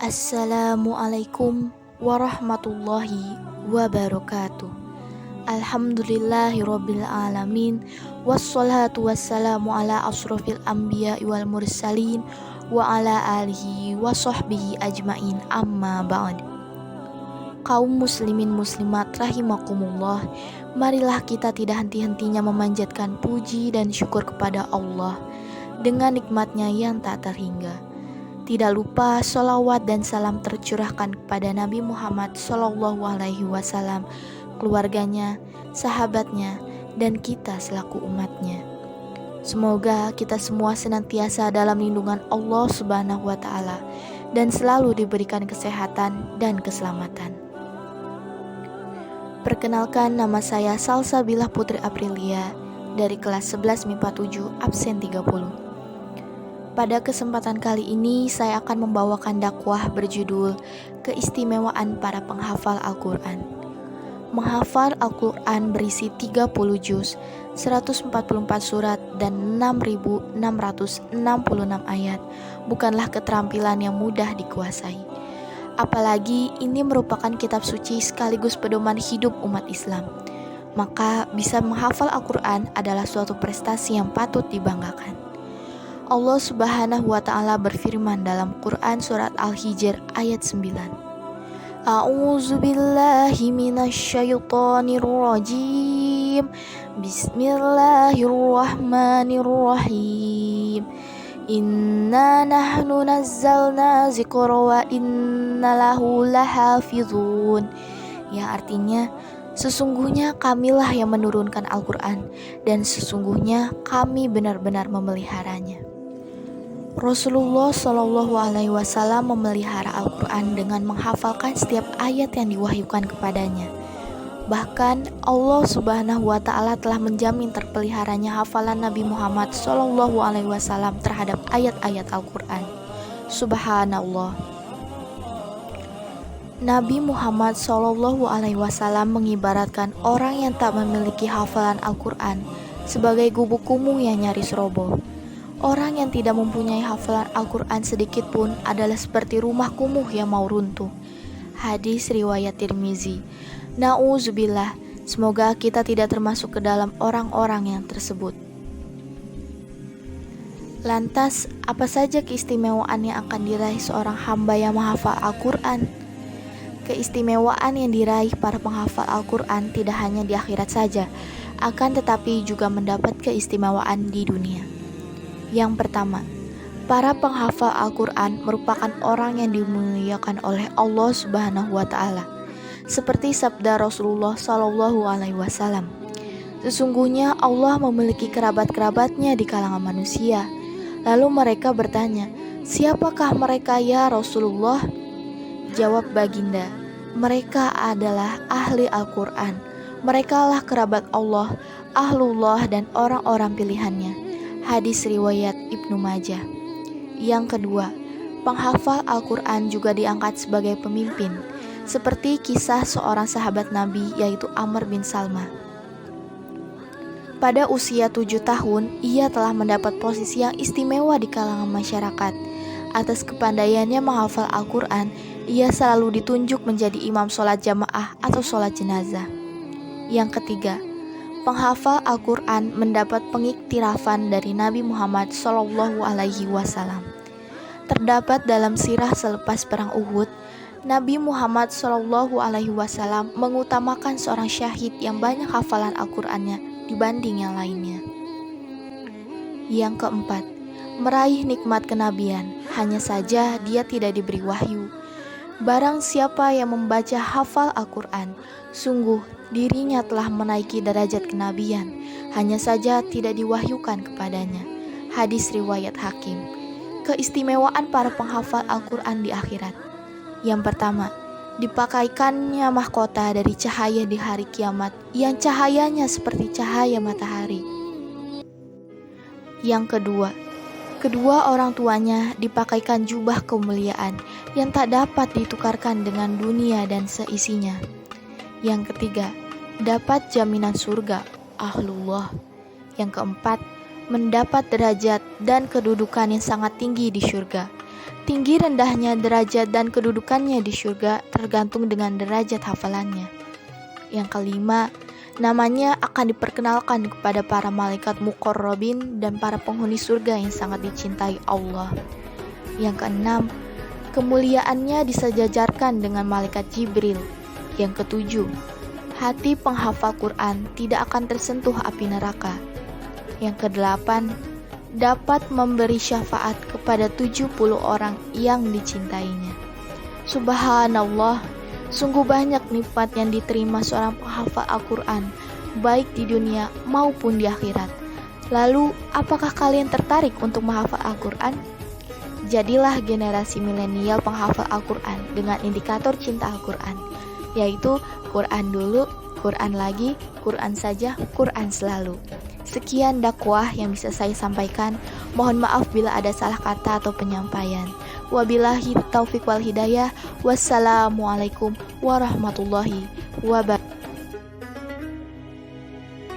Assalamualaikum warahmatullahi wabarakatuh. Alhamdulillahirabbil alamin. Wassalatu wassalamu ala asrofil anbiya wal mursalin wa ala alihi wa sahbihi ajmain, amma ba'd. Kaum muslimin muslimat rahimakumullah, marilah kita tidak henti-hentinya memanjatkan puji dan syukur kepada Allah dengan nikmatnya yang tak terhingga. Tidak lupa sholawat dan salam tercurahkan kepada Nabi Muhammad SAW, keluarganya, sahabatnya, dan kita selaku umatnya. Semoga kita semua senantiasa dalam lindungan Allah Subhanahu wa Ta'ala dan selalu diberikan kesehatan dan keselamatan. Perkenalkan, nama saya Salsabilah Putri Aprilia dari kelas 11 MIPA 7 absen 30. Pada kesempatan kali ini saya akan membawakan dakwah berjudul Keistimewaan para penghafal Al-Quran. Menghafal Al-Quran berisi 30 juz, 144 surat, dan 6.666 ayat bukanlah keterampilan yang mudah dikuasai. Apalagi ini merupakan kitab suci sekaligus pedoman hidup umat Islam. Maka bisa menghafal Al-Quran adalah suatu prestasi yang patut dibanggakan. Allah Subhanahu wa Ta'ala berfirman dalam Quran surat Al-Hijr ayat 9. A'udzu billahi minasyaitonir rajim. Bismillahirrahmanirrahim. Inna nahnu nazzalna dzikra wa inna lahu lahafizun. Yang artinya, sesungguhnya kamilah yang menurunkan Al-Quran dan sesungguhnya kami benar-benar memeliharanya. Rasulullah SAW memelihara Al-Quran dengan menghafalkan setiap ayat yang diwahyukan kepadanya. Bahkan Allah Subhanahu wa Ta'ala telah menjamin terpeliharanya hafalan Nabi Muhammad SAW terhadap ayat-ayat Al-Quran. Subhanallah. Nabi Muhammad SAW mengibaratkan orang yang tak memiliki hafalan Al-Quran sebagai gubuk kumuh yang nyaris roboh. Orang yang tidak mempunyai hafalan Al-Quran sedikit pun adalah seperti rumah kumuh yang mau runtuh. Hadis riwayat Tirmizi. Na'udzubillah, semoga kita tidak termasuk ke dalam orang-orang yang tersebut. Lantas, apa saja keistimewaan yang akan diraih seorang hamba yang menghafal Al-Quran? Keistimewaan yang diraih para penghafal Al-Quran tidak hanya di akhirat saja, akan tetapi juga mendapat keistimewaan di dunia. Yang pertama, para penghafal Al-Quran merupakan orang yang dimuliakan oleh Allah Subhanahu wa Ta'ala. Seperti sabda Rasulullah SAW, sesungguhnya Allah memiliki kerabat-kerabatnya di kalangan manusia. Lalu mereka bertanya, siapakah mereka ya Rasulullah? Jawab baginda, mereka adalah ahli Al-Quran. Merekalah kerabat Allah, ahlullah dan orang-orang pilihannya. Hadis riwayat Ibnu Majah. Yang kedua, penghafal Al-Quran juga diangkat sebagai pemimpin, seperti kisah seorang sahabat Nabi yaitu Amr bin Salma. Pada usia 7 tahun, ia telah mendapat posisi yang istimewa di kalangan masyarakat. Atas kepandaiannya menghafal Al-Quran, ia selalu ditunjuk menjadi imam sholat jamaah atau sholat jenazah. Yang ketiga, penghafal Al-Quran mendapat pengiktirafan dari Nabi Muhammad SAW. Terdapat dalam sirah selepas perang Uhud, Nabi Muhammad SAW mengutamakan seorang syahid yang banyak hafalan Al-Qurannya dibanding yang lainnya. Yang keempat, meraih nikmat kenabian, hanya saja dia tidak diberi wahyu. Barang siapa yang membaca hafal Al-Quran, sungguh dirinya telah menaiki derajat kenabian, hanya saja tidak diwahyukan kepadanya. Hadis riwayat Hakim. Keistimewaan para penghafal Al-Quran di akhirat. Yang pertama, dipakaikannya mahkota dari cahaya di hari kiamat yang cahayanya seperti cahaya matahari. Yang kedua orang tuanya dipakaikan jubah kemuliaan yang tak dapat ditukarkan dengan dunia dan seisinya. Yang ketiga, dapat jaminan surga, ahlullah. Yang keempat, mendapat derajat dan kedudukan yang sangat tinggi di surga. Tinggi rendahnya derajat dan kedudukannya di surga tergantung dengan derajat hafalannya. Yang kelima, namanya akan diperkenalkan kepada para malaikat muqarrabin dan para penghuni surga yang sangat dicintai Allah. Yang keenam, kemuliaannya disejajarkan dengan malaikat Jibril. Yang ketujuh, hati penghafal Quran tidak akan tersentuh api neraka. Yang kedelapan, dapat memberi syafaat kepada 70 orang yang dicintainya. Subhanallah, sungguh banyak nikmat yang diterima seorang penghafal Al-Quran, baik di dunia maupun di akhirat. Lalu, apakah kalian tertarik untuk menghafal Al-Quran? Jadilah generasi milenial penghafal Al-Quran dengan indikator cinta Al-Quran, yaitu Quran dulu, Quran lagi, Quran saja, Quran selalu. Sekian dakwah yang bisa saya sampaikan. Mohon maaf bila ada salah kata atau penyampaian. Wabillahi taufiq wal hidayah. Wassalamualaikum warahmatullahi wabarakatuh.